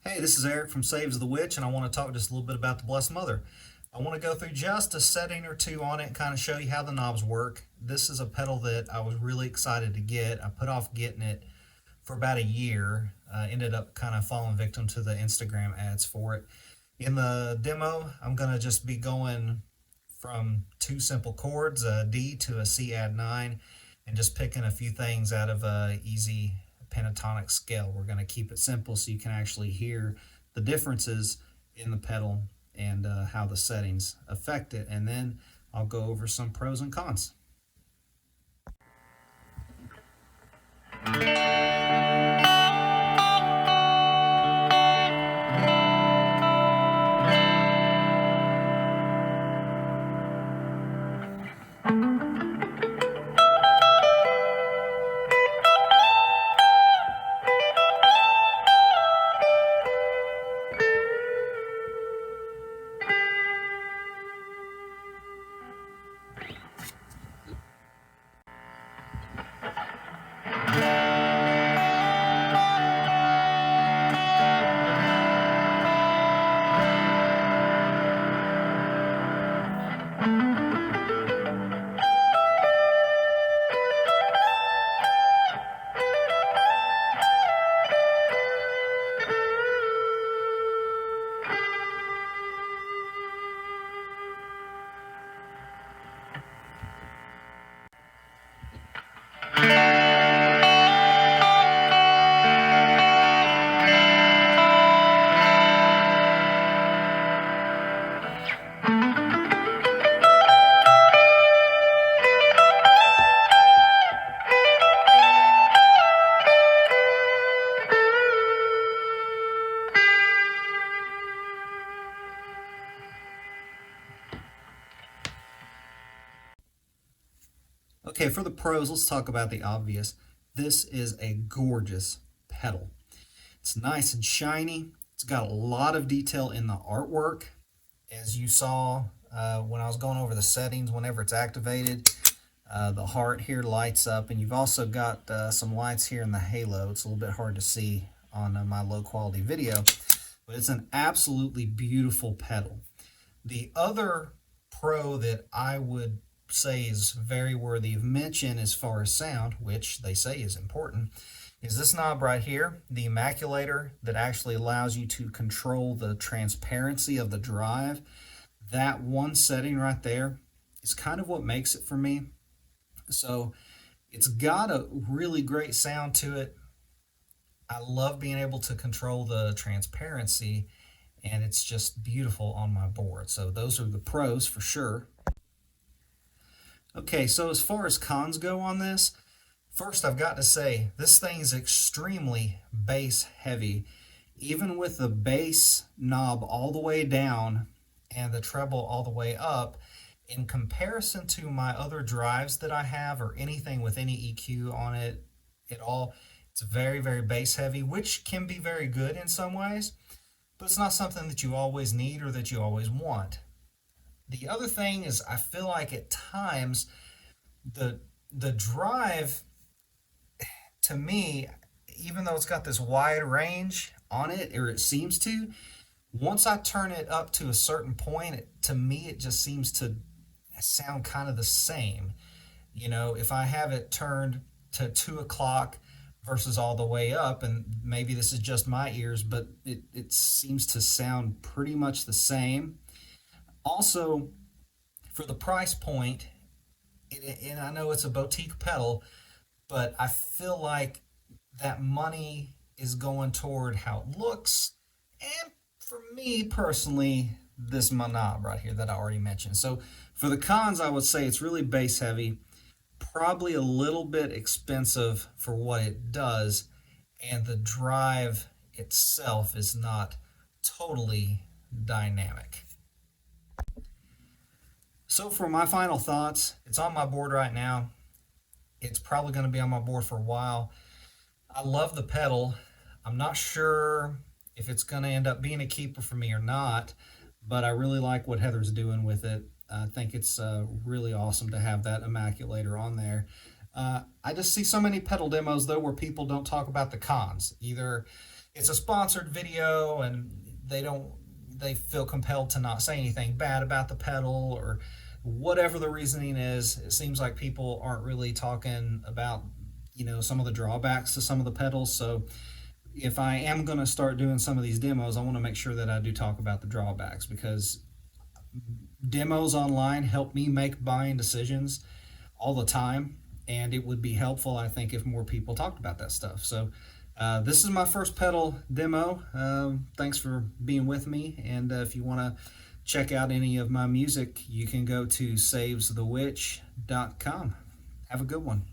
Hey, this is Eric from Saves the Witch, and I want to talk just a little bit about the Blessed Mother. I want to go through just a setting or two on it and kind of show you how the knobs work. This is a pedal that I was really excited to get. I put off getting it for about a year. Ended up kind of falling victim to the Instagram ads for it. In the demo, I'm going to just be going from two simple chords, a D to a C add 9, and just picking a few things out of a easy pentatonic scale. We're going to keep it simple so you can actually hear the differences in the pedal and how the settings affect it. And then I'll go over some pros and cons. Okay, for the pros, let's talk about the obvious. This is a gorgeous pedal. It's nice and shiny. It's got a lot of detail in the artwork. As you saw when I was going over the settings, whenever it's activated, the heart here lights up, and you've also got some lights here in the halo. It's a little bit hard to see on my low quality video, but it's an absolutely beautiful pedal. The other pro that I would say is very worthy of mention as far as sound, which they say is important, is this knob right here, the Immaculator, that actually allows you to control the transparency of the drive. That one setting right there is kind of what makes it for me. So it's got a really great sound to it. I love being able to control the transparency, and it's just beautiful on my board. So those are the pros for sure. Okay, so as far as cons go on this, first I've got to say, this thing is extremely bass heavy. Even with the bass knob all the way down and the treble all the way up, in comparison to my other drives that I have or anything with any EQ on it at all, it's very, very bass heavy, which can be very good in some ways, but it's not something that you always need or that you always want. The other thing is I feel like at times the drive, to me, even though it's got this wide range on it, or it seems to, once I turn it up to a certain point, to me it just seems to sound kind of the same. You know, if I have it turned to 2 o'clock versus all the way up, and maybe this is just my ears, but it seems to sound pretty much the same. Also, for the price point, and I know it's a boutique pedal, but I feel like that money is going toward how it looks, and for me personally, this knob right here that I already mentioned. So for the cons, I would say it's really bass heavy, probably a little bit expensive for what it does, and the drive itself is not totally dynamic. So for my final thoughts, it's on my board right now. It's probably going to be on my board for a while. I love the pedal. I'm not sure if it's going to end up being a keeper for me or not, but I really like what Heather's doing with it. I think it's really awesome to have that Immaculator on there. I just see so many pedal demos, though, where people don't talk about the cons. Either it's a sponsored video, and they feel compelled to not say anything bad about the pedal, or whatever the reasoning is. It seems like people aren't really talking about, some of the drawbacks to some of the pedals. So if I am going to start doing some of these demos, I want to make sure that I do talk about the drawbacks, because demos online help me make buying decisions all the time, and it would be helpful, I think, if more people talked about that stuff. So this is my first pedal demo. Thanks for being with me, and if you want to check out any of my music, you can go to savesthewitch.com. Have a good one.